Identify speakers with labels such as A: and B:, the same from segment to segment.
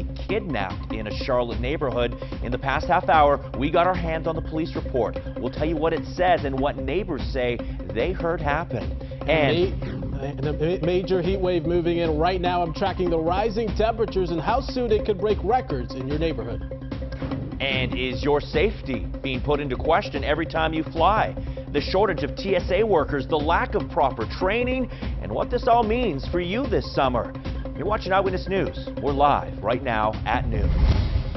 A: reportedly kidnapped in a Charlotte neighborhood. In the past half hour, we got our hands on the police report. We'll tell you what it says and what neighbors say they heard happen.
B: And a major heat wave moving in right now. I'm tracking the rising temperatures and how soon it could break records in your neighborhood.
A: And is your safety being put into question every time you fly? The shortage of TSA workers, the lack of proper training, and what this all means for you this summer. You're watching Eyewitness News. We're live right now at noon.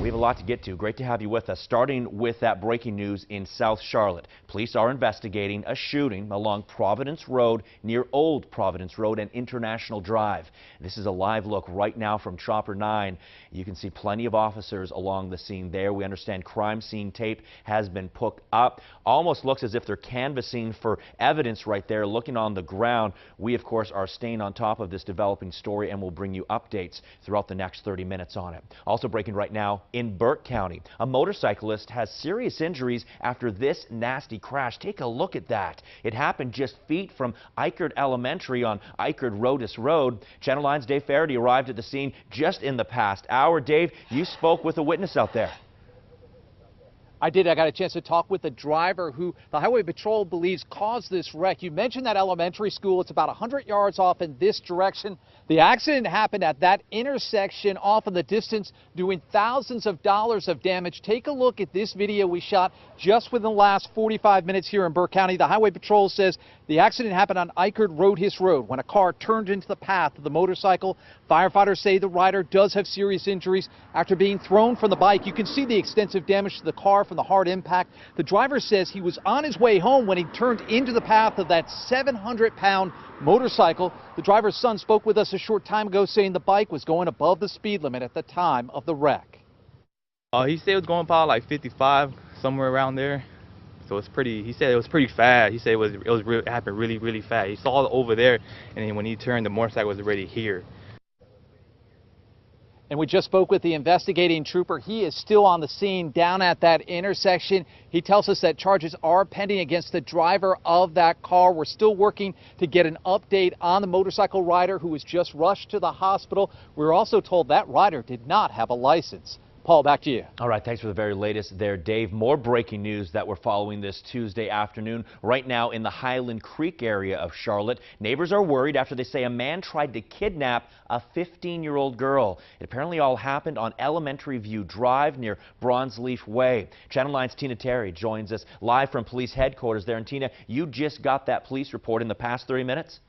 A: We have a lot to get to. Great to have you with us. Starting with that breaking news in South Charlotte. Police are investigating a shooting along Providence Road near Old Providence Road and International Drive. This is a live look right now from Chopper 9. You can see plenty of officers along the scene there. We understand crime scene tape has been put up. Almost looks as if they're canvassing for evidence right there, looking on the ground. We, of course, are staying on top of this developing story and will bring you updates throughout the next 30 minutes on it. Also breaking right now, in Burke County, a motorcyclist has serious injuries after this nasty crash. Take a look at that. It happened just feet from Eichard Elementary on Eichard-Rodis Road. Channel 9's Dave Faraday arrived at the scene just in the past hour. Dave, you spoke with a witness out there.
C: I did. I got a chance to talk with the driver who the Highway Patrol believes caused this wreck. You mentioned that elementary school. It's about 100 yards off in this direction. The accident happened at that intersection off in the distance, doing thousands of dollars of damage. Take a look at this video we shot just within the last 45 minutes here in Burke County. The Highway Patrol says the accident happened on Eichard-Rodis Road when a car turned into the path of the motorcycle. Firefighters say the rider does have serious injuries after being thrown from the bike. You can see the extensive damage to the car from the hard impact. The driver says he was on his way home when he turned into the path of that 700-pound motorcycle. The driver's son spoke with us a short time ago saying the bike was going above the speed limit at the time of the wreck.
D: He said it was going probably like 55, somewhere around there. So it's pretty, he said it was pretty fast. He said it happened really, really fast. He saw it over there, and then when he turned, the motorcycle was already here.
C: And we just spoke with the investigating trooper. He is still on the scene down at that intersection. He tells us that charges are pending against the driver of that car. We're still working to get an update on the motorcycle rider who was just rushed to the hospital. We're also told that rider did not have a license. Paul, back to you.
A: All right, thanks for the very latest there, Dave. More breaking news that we're following this Tuesday afternoon. Right now in the Highland Creek area of Charlotte, neighbors are worried after they say a man tried to kidnap a 15-year-old girl. It apparently all happened on Elementary View Drive near Bronzeleaf Way. Channel 9's Tina Terry joins us live from police headquarters there. And Tina, you just got that police report in the past 30 minutes?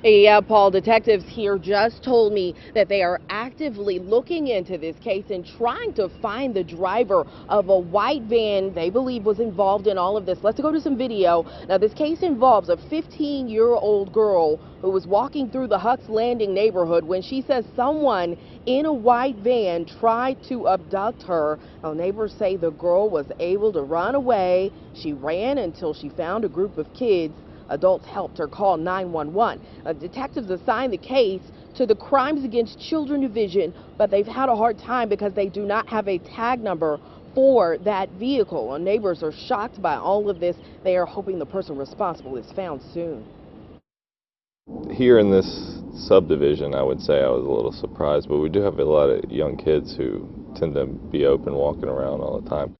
E: Yeah, Paul, detectives here just told me that they are actively looking into this case and trying to find the driver of a white van they believe was involved in all of this. Let's go to some video. Now, this case involves a 15-year-old girl who was walking through the Huck's Landing neighborhood when she says someone in a white van tried to abduct her. Now, neighbors say the girl was able to run away. She ran until she found a group of kids. Adults helped her call 911. Detectives assigned the case to the Crimes Against Children Division, but they've had a hard time because they do not have a tag number for that vehicle. Neighbors are shocked by all of this. They are hoping the person responsible is found soon.
F: Here in this subdivision, I would say I was a little surprised, but we do have a lot of young kids who tend to be open walking around all the time.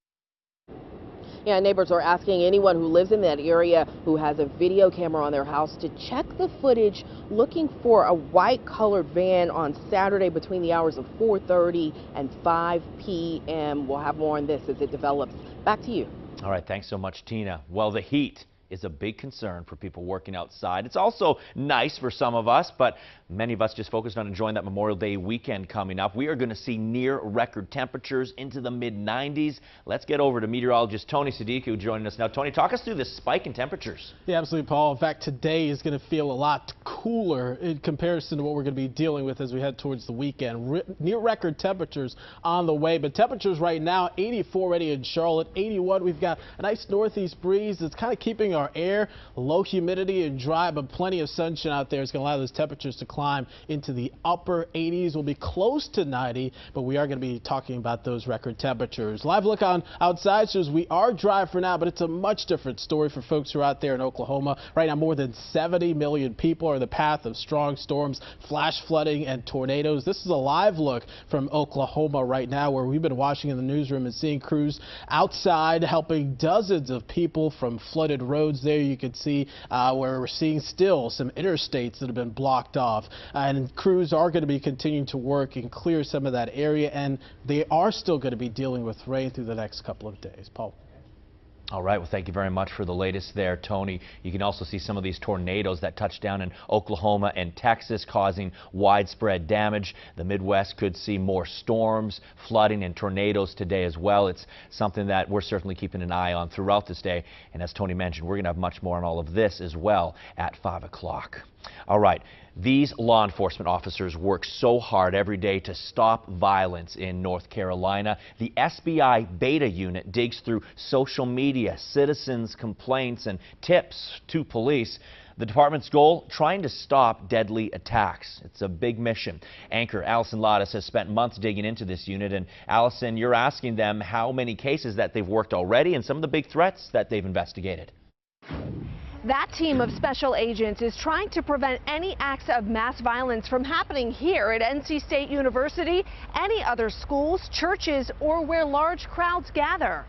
E: Yeah, neighbors are asking anyone who lives in that area who has a video camera on their house to check the footage, looking for a white colored van on Saturday between the hours of 4:30 and 5 p.m. We'll have more on this as it develops. Back to you.
A: All right, thanks so much, Tina. Well, the heat is a big concern for people working outside. It's also nice for some of us, but many of us just focused on enjoying that Memorial Day weekend coming up. We are going to see near record temperatures into the mid-90s. Let's get over to meteorologist Tony Sadiku joining us now. Tony, talk us through this spike in temperatures.
B: Yeah, absolutely, Paul. In fact, today is going to feel a lot cooler in comparison to what we're going to be dealing with as we head towards the weekend. Near record temperatures on the way, but temperatures right now, 84 already in Charlotte, 81. We've got a nice northeast breeze that's kind of keeping our air, low humidity and dry, but plenty of sunshine out there is going to allow those temperatures to climb into the upper 80s. We'll be close to 90, but we are going to be talking about those record temperatures. Live look on outside shows we are dry for now, but it's a much different story for folks who are out there in Oklahoma. Right now, more than 70 million people are in the path of strong storms, flash flooding, and tornadoes. This is a live look from Oklahoma right now, where we've been watching in the newsroom and seeing crews outside helping dozens of people from flooded roads. There you can see where we're seeing still some interstates that have been blocked off, and crews are going to be continuing to work and clear some of that area, and they are still going to be dealing with rain through the next couple of days. Paul.
A: All right, well, thank you very much for the latest there, Tony. You can also see some of these tornadoes that touched down in Oklahoma and Texas, causing widespread damage. The Midwest could see more storms, flooding, and tornadoes today as well. It's something that we're certainly keeping an eye on throughout this day. And as Tony mentioned, we're going to have much more on all of this as well at 5 o'clock. All right, these law enforcement officers work so hard every day to stop violence in North Carolina. The SBI Beta Unit digs through social media, citizens' complaints, and tips to police. The department's goal, trying to stop deadly attacks. It's a big mission. Anchor Allison Lattis has spent months digging into this unit. And Allison, you're asking them how many cases that they've worked already and some of the big threats that they've investigated.
G: That team of special agents is trying to prevent any acts of mass violence from happening here at NC State University, any other schools, churches, or where large crowds gather.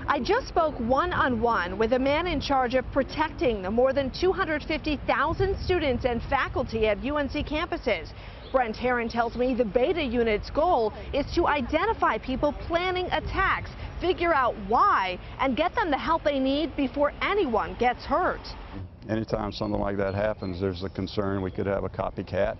G: I just spoke one-on-one with a man in charge of protecting the more than 250,000 students and faculty at UNC campuses. Brent Herron tells me the Beta Unit's goal is to identify people planning attacks, figure out why, and get them the help they need before anyone gets hurt.
H: Anytime something like that happens, there's a concern we could have a copycat.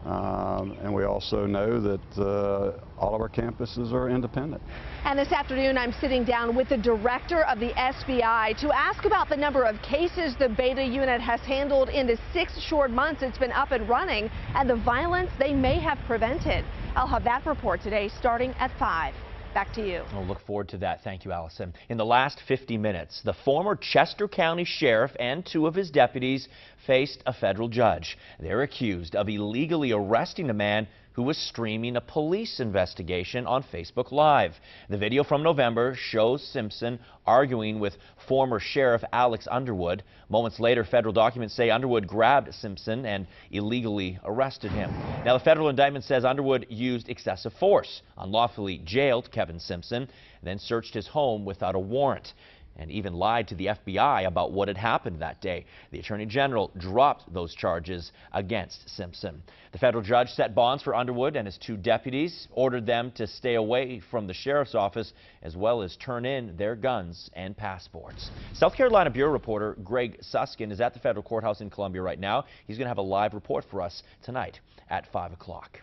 H: And we also know that all of our campuses are independent.
G: And this afternoon, I'm sitting down with the director of the SBI to ask about the number of cases the Beta Unit has handled in the 6 short months it's been up and running, and the violence they may have prevented. I'll have that report today starting at 5. Back to you.
A: We'll look forward to that. Thank you, Allison. In the last 50 minutes, the former Chester County Sheriff and 2 of his deputies faced a federal judge. They're accused of illegally arresting a man who was streaming a police investigation on Facebook Live. The video from November shows Simpson arguing with former Sheriff Alex Underwood. Moments later, federal documents say Underwood grabbed Simpson and illegally arrested him. Now, the federal indictment says Underwood used excessive force, unlawfully jailed Kevin Simpson, then searched his home without a warrant, and even lied to the FBI about what had happened that day. The Attorney General dropped those charges against Simpson. The federal judge set bonds for Underwood and his 2 deputies, ordered them to stay away from the sheriff's office, as well as turn in their guns and passports. South Carolina Bureau reporter Greg Suskin is at the federal courthouse in Columbia right now. He's going to have a live report for us tonight at 5 o'clock.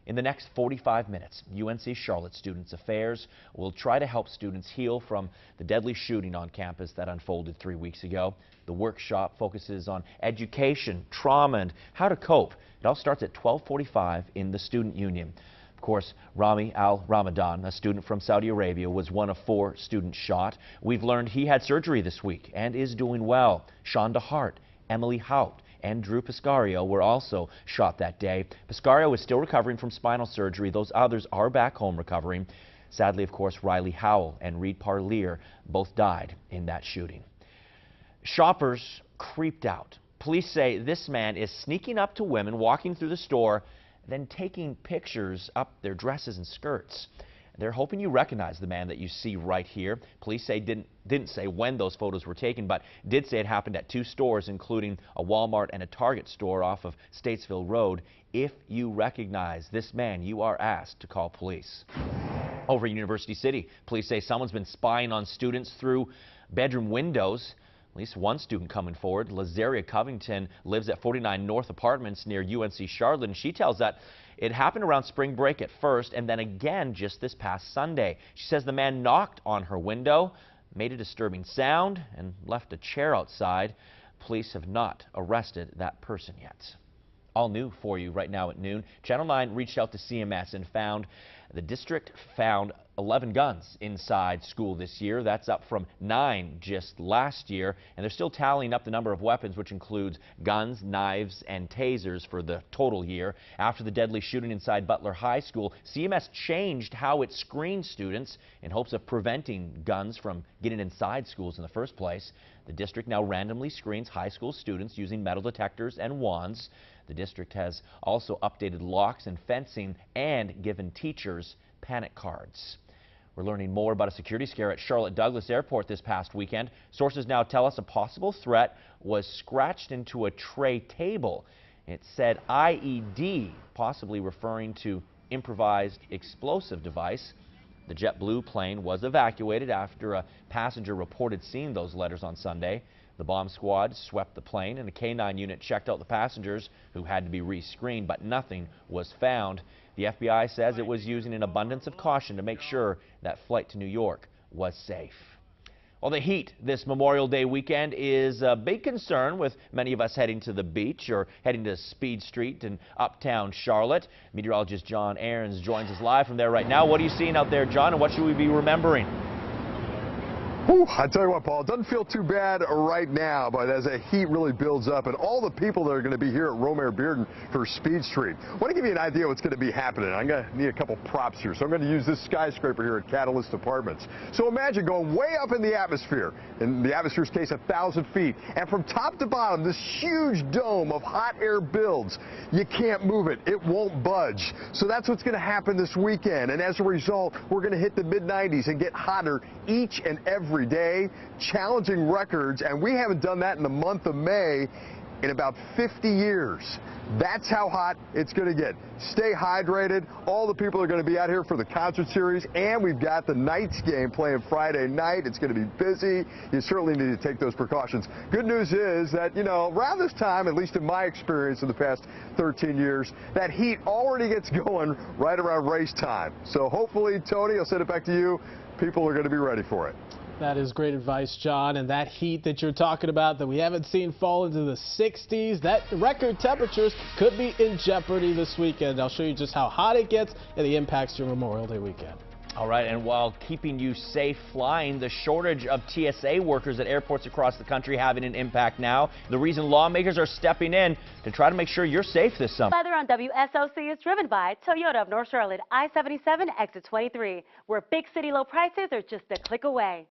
A: In the next 45 minutes, UNC Charlotte Students Affairs will try to help students heal from the deadly shooting on campus that unfolded 3 weeks ago. The workshop focuses on education, trauma, and how to cope. It all starts at 12:45 in the Student Union. Of course, Rami Al-Ramadan, a student from Saudi Arabia, was one of 4 students shot. We've learned he had surgery this week and is doing well. Shonda Hart, Emily Haupt, and Drew Piscario were also shot that day. Piscario is still recovering from spinal surgery. Those others are back home recovering. Sadly, of course, Riley Howell and Reed Parlier both died in that shooting. Shoppers creeped out. Police say this man is sneaking up to women walking through the store, then taking pictures up their dresses and skirts. They're hoping you recognize the man that you see right here. Police say didn't say when those photos were taken, but did say it happened at 2 stores, including a Walmart and a Target store off of Statesville Road. If you recognize this man, you are asked to call police. Over in University City, police say someone's been spying on students through bedroom windows. At least one student coming forward. Lazaria Covington lives at 49 North Apartments near UNC Charlotte, and she tells that it happened around spring break at first and then again just this past Sunday. She says the man knocked on her window, made a disturbing sound, and left a chair outside. Police have not arrested that person yet. All new for you right now at noon. Channel 9 reached out to CMS and found the district found 11 guns inside school this year. That's up from 9 just last year. And they're still tallying up the number of weapons, which includes guns, knives, and tasers for the total year. After the deadly shooting inside Butler High School, CMS changed how it screens students in hopes of preventing guns from getting inside schools in the first place. The district now randomly screens high school students using metal detectors and wands. The district has also updated locks and fencing and given teachers panic cards. We're learning more about a security scare at Charlotte Douglas Airport this past weekend. Sources now tell us a possible threat was scratched into a tray table. It said IED, possibly referring to improvised explosive device. The JetBlue plane was evacuated after a passenger reported seeing those letters on Sunday. The bomb squad swept the plane and a K-9 unit checked out the passengers who had to be rescreened, but nothing was found. The FBI says it was using an abundance of caution to make sure that flight to New York was safe. Well, the heat this Memorial Day weekend is a big concern with many of us heading to the beach or heading to Speed Street in uptown Charlotte. Meteorologist John Ahrens joins us live from there right now. What are you seeing out there, John, and what should we be remembering?
I: Whew, I tell you what, Paul, it doesn't feel too bad right now, but as the heat really builds up and all the people that are going to be here at Romare Bearden for Speed Street, I want to give you an idea what's going to be happening. I'm going to need a couple props here, so I'm going to use this skyscraper here at Catalyst Apartments. So imagine going way up in the atmosphere, in the atmosphere's case 1,000 feet, and from top to bottom, this huge dome of hot air builds. You can't move it. It won't budge. So that's what's going to happen this weekend, and as a result, we're going to hit the mid-90s and get hotter each and every day, challenging records, and we haven't done that in the month of May in about 50 years. That's how hot it's going to get. Stay hydrated. All the people are going to be out here for the concert series, and we've got the Knights game playing Friday night. It's going to be busy. You certainly need to take those precautions. Good news is that, you know, around this time, at least in my experience in the past 13 years, that heat already gets going right around race time. So hopefully, Tony, I'll send it back to you. People are going to be ready for it.
B: That is great advice, John. And that heat that you're talking about that we haven't seen fall into the 60s, that record temperatures could be in jeopardy this weekend. I'll show you just how hot it gets and the impacts to your Memorial Day weekend.
A: All right, and while keeping you safe flying, the shortage of TSA workers at airports across the country having an impact now. The reason lawmakers are stepping in to try to make sure you're safe this summer.
J: Weather on WSOC is driven by Toyota of North Charlotte, I-77, exit 23, where big city low prices are just a click away.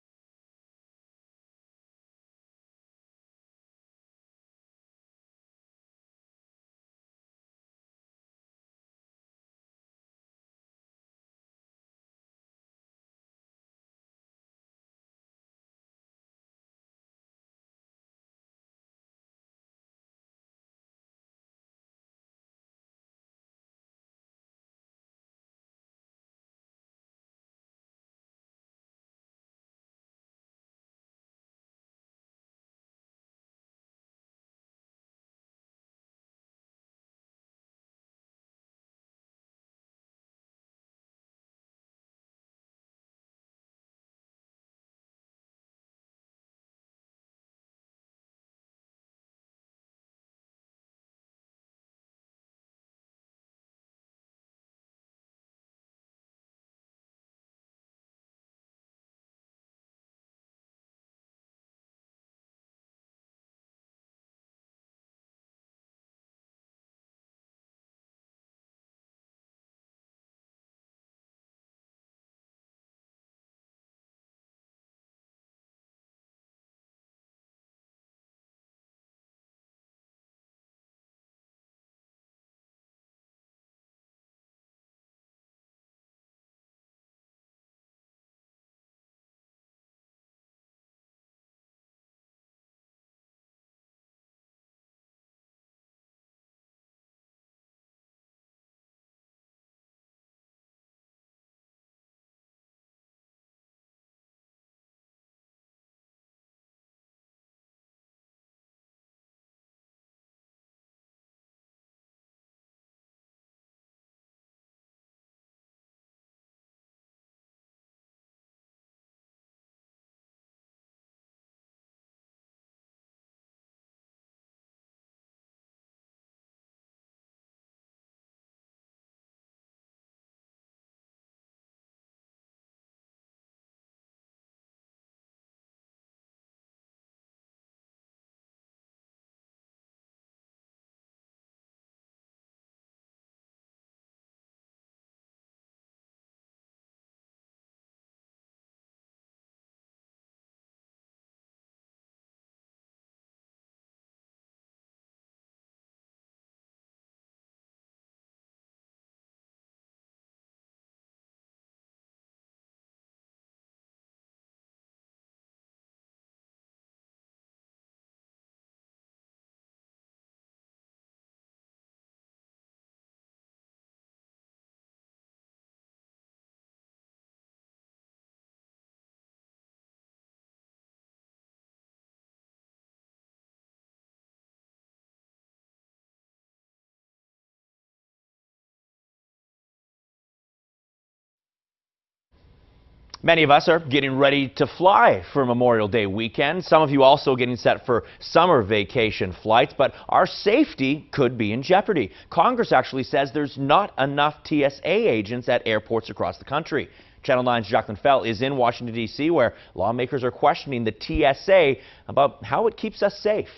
A: Many of us are getting ready to fly for Memorial Day weekend. Some of you also getting set for summer vacation flights, but our safety could be in jeopardy. Congress actually says there's not enough TSA agents at airports across the country. Channel 9's Jacqueline Fell is in Washington, D.C., where lawmakers are questioning the TSA about how it keeps us safe.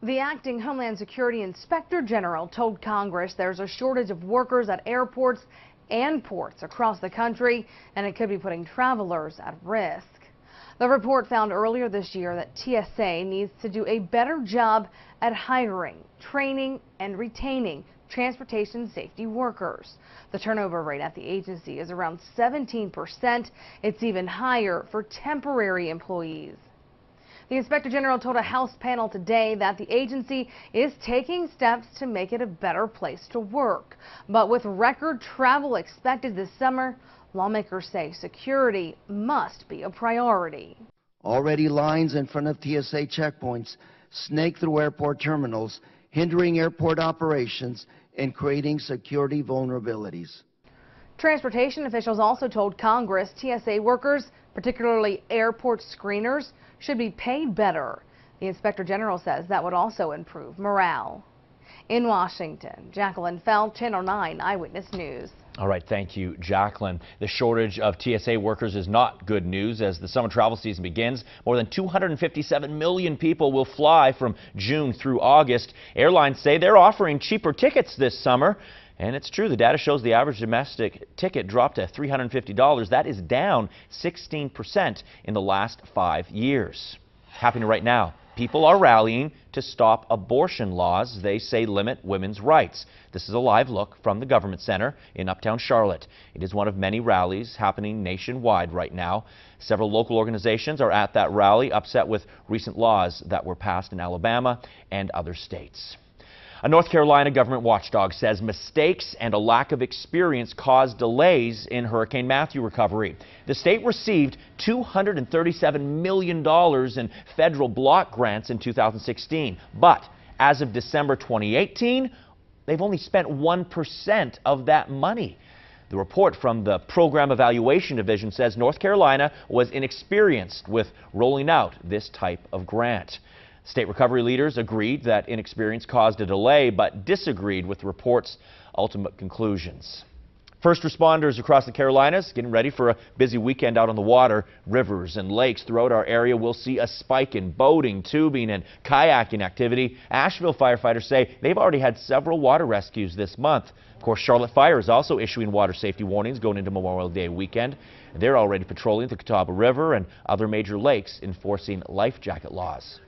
G: The acting Homeland Security Inspector General told Congress there's a shortage of workers at airports and ports across the country, and it could be putting travelers at risk. The report found earlier this year that TSA needs to do a better job at hiring, training, and retaining transportation safety workers. The turnover rate at the agency is around 17%. It's even higher for temporary employees. The Inspector General told a House panel today that the agency is taking steps to make it a better place to work. But with record travel expected this summer, lawmakers say security must be a priority.
K: Already lines in front of TSA checkpoints snake through airport terminals, hindering airport operations and creating security vulnerabilities.
G: Transportation officials also told Congress TSA workers, particularly airport screeners, should be paid better. The Inspector General says that would also improve morale. In Washington, Jacqueline Fell, Channel 9 Eyewitness News.
A: All right, thank you, Jacqueline. The shortage of TSA workers is not good news as the summer travel season begins. More than 257 million people will fly from June through August. Airlines say they're offering cheaper tickets this summer. And it's true, the data shows the average domestic ticket dropped to $350. That is down 16% in the last 5 years. Happening right now, people are rallying to stop abortion laws they say limit women's rights. This is a live look from the Government Center in Uptown Charlotte. It is one of many rallies happening nationwide right now. Several local organizations are at that rally, upset with recent laws that were passed in Alabama and other states. A North Carolina government watchdog says mistakes and a lack of experience caused delays in Hurricane Matthew recovery. The state received $237 million in federal block grants in 2016, but as of December 2018, they've only spent 1% of that money. The report from the Program Evaluation Division says North Carolina was inexperienced with rolling out this type of grant. State recovery leaders agreed that inexperience caused a delay, but disagreed with the report's ultimate conclusions. First responders across the Carolinas getting ready for a busy weekend out on the water. Rivers and lakes throughout our area will see a spike in boating, tubing, and kayaking activity. Asheville firefighters say they've already had several water rescues this month. Of course, Charlotte Fire is also issuing water safety warnings going into Memorial Day weekend. They're already patrolling the Catawba River and other major lakes, enforcing life jacket laws.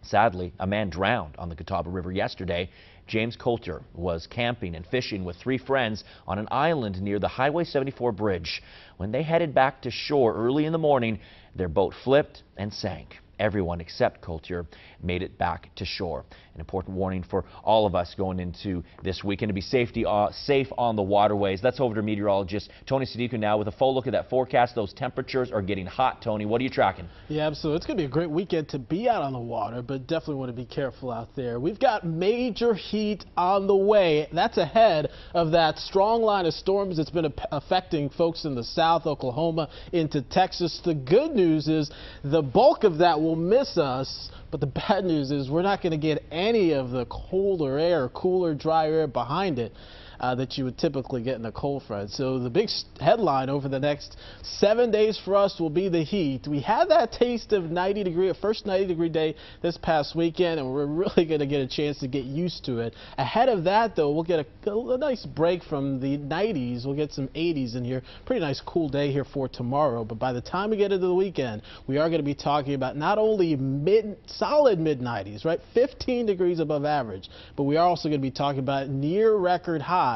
A: Sadly, a man drowned on the Catawba River yesterday. James Coulter was camping and fishing with 3 friends on an island near the Highway 74 bridge. When they headed back to shore early in the morning, their boat flipped and sank. Everyone except Coulter made it back to shore. An important warning for all of us going into this weekend to be safe on the waterways. Let's over to meteorologist Tony Sadiku now with a full look at that forecast. Those temperatures are getting hot. Tony, what are you tracking?
B: Yeah, absolutely. It's going to be a great weekend to be out on the water, but definitely want to be careful out there. We've got major heat on the way. That's ahead of that strong line of storms that's been affecting folks in the south, Oklahoma, into Texas. The good news is the bulk of that will miss us, but the bad news is we're not going to get any of the colder air, cooler, dry air behind it that you would typically get in a cold front. So the big headline over the next 7 days for us will be the heat. We had that taste of first 90-degree day this past weekend, and we're really going to get a chance to get used to it. Ahead of that, though, we'll get a nice break from the 90s. We'll get some 80s in here. Pretty nice cool day here for tomorrow. But by the time we get into the weekend, we are going to be talking about not only solid mid-90s, right, 15 degrees above average, but we are also going to be talking about near record highs,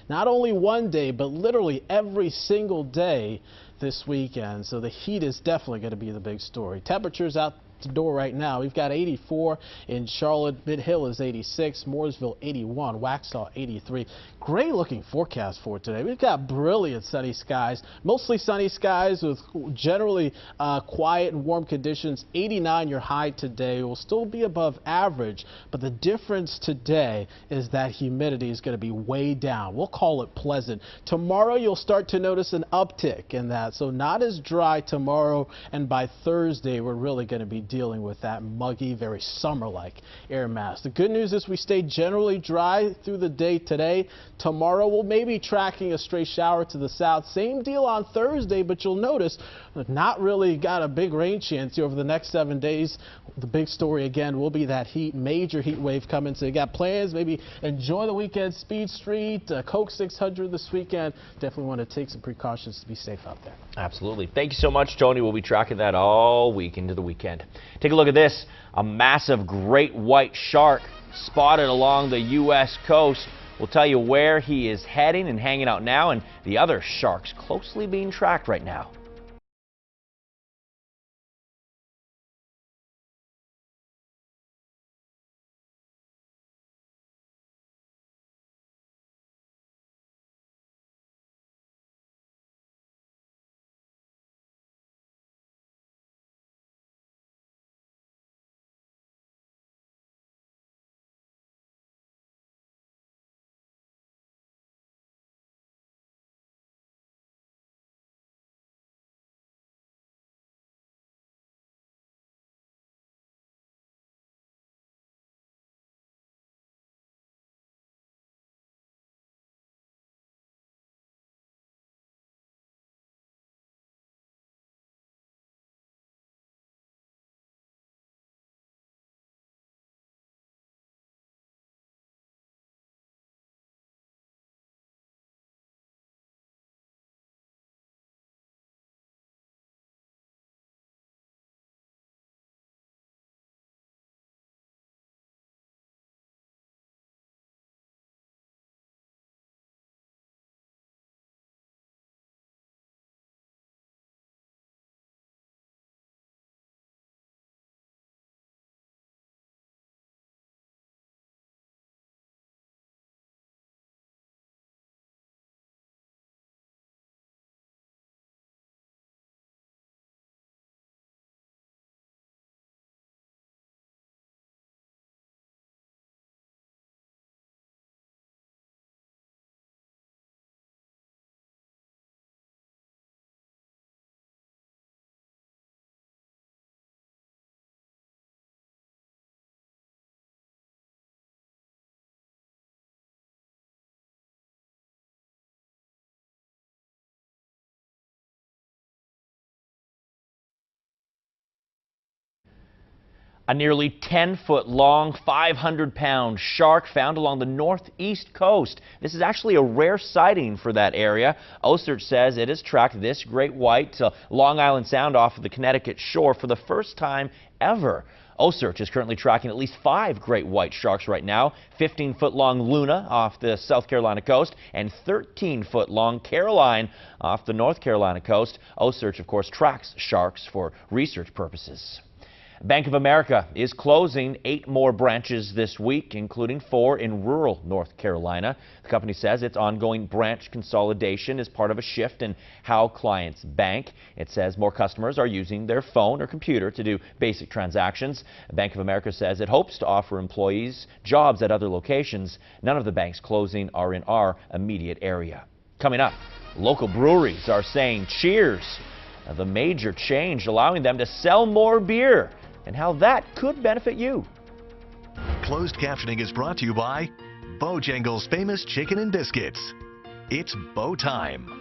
B: not only one day, but literally every single day this weekend. So the heat is definitely going to be the big story. Temperatures out the door right now. We've got 84 in Charlotte. Mid Hill is 86, Mooresville 81, Waxhaw 83. great looking forecast for today. We've got brilliant sunny skies, mostly sunny skies with generally quiet and warm conditions. 89 your high today, will still be above average, but the difference today is that humidity is going to be way down. We'll call it pleasant. Tomorrow you'll start to notice an uptick in that, so not as dry tomorrow, and by Thursday we're really going to be dealing with that muggy, very summer-like air mass. The good news is we stay generally dry through the day today. Tomorrow we'll maybe tracking a stray shower to the south. Same deal on Thursday, but you'll notice we've not really got a big rain chance over the next 7 days. The big story again will be that major heat wave coming. So you got plans, maybe enjoy the weekend, Speed Street, Coke 600 this weekend. Definitely want to take some precautions to be safe out there.
A: Absolutely. Thank you so much, Tony. We'll be tracking that all week into the weekend. Take a look at this. A massive great white shark spotted along the U.S. coast. We'll tell you where he is heading and hanging out now, and the other sharks closely being tracked right now. A nearly 10-foot long, 500-pound shark found along the northeast coast. This is actually a rare sighting for that area. OSERC says it has tracked this great white to Long Island Sound off of the Connecticut shore for the first time ever. OSERC is currently tracking at least 5 great white sharks right now. 15-foot-long Luna off the South Carolina coast and 13-foot-long Caroline off the North Carolina coast. OSERC, of course, tracks sharks for research purposes. Bank of America is closing 8 more branches this week, including 4 in rural North Carolina. The company says its ongoing branch consolidation is part of a shift in how clients bank. It says more customers are using their phone or computer to do basic transactions. Bank of America says it hopes to offer employees jobs at other locations. None of the banks closing are in our immediate area. Coming up, local breweries are saying cheers. The major change allowing them to sell more beer, and how that could benefit you.
L: Closed captioning is brought to you by Bojangles' famous chicken and biscuits. It's Bo time.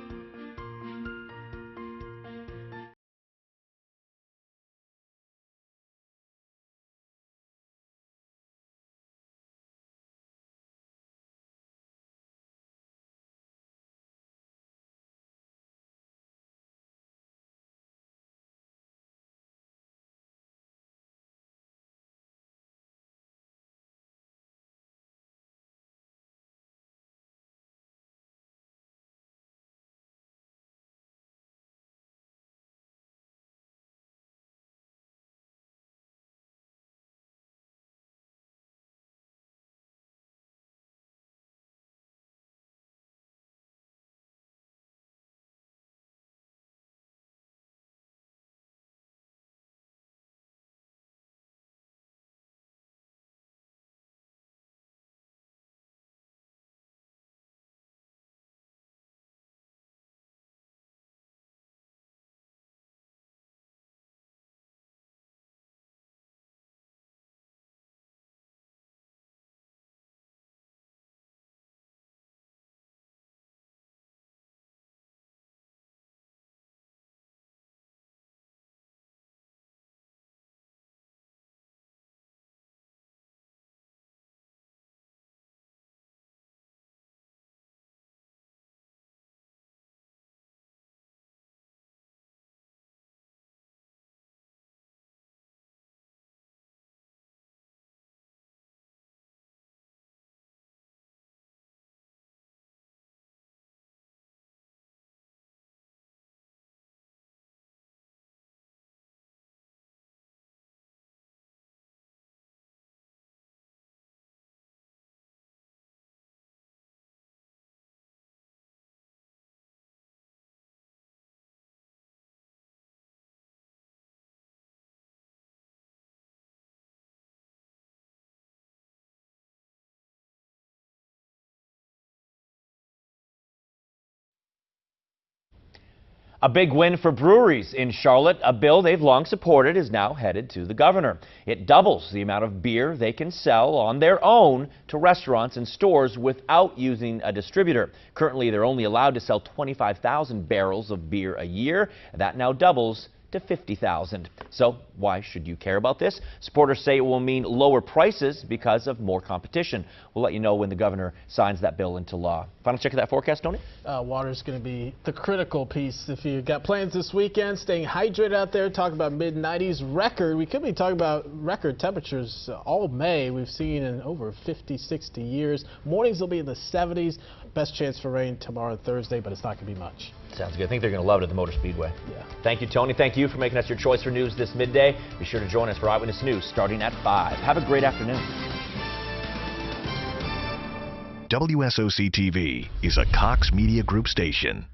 A: A big win for breweries in Charlotte. A bill they've long supported is now headed to the governor. It doubles the amount of beer they can sell on their own to restaurants and stores without using a distributor. Currently, they're only allowed to sell 25,000 barrels of beer a year. That now doubles to 50,000. So why should you care about this? Supporters say it will mean lower prices because of more competition. We'll let you know when the governor signs that bill into law. Final check of that forecast, Tony?
B: Water's going to be the critical piece. If you've got plans this weekend, staying hydrated out there, talk about mid-90s record. We could be talking about record temperatures all May. We've seen in over 50, 60 years. Mornings will be in the 70s. Best chance for rain tomorrow, Thursday, but it's not going to be much.
A: Sounds good. I think they're going to love it at the Motor Speedway.
B: Yeah.
A: Thank you, Tony. Thank you for making us your choice for news this midday. Be sure to join us for Eyewitness News starting at 5. Have a great afternoon.
L: WSOC-TV is a Cox Media Group station.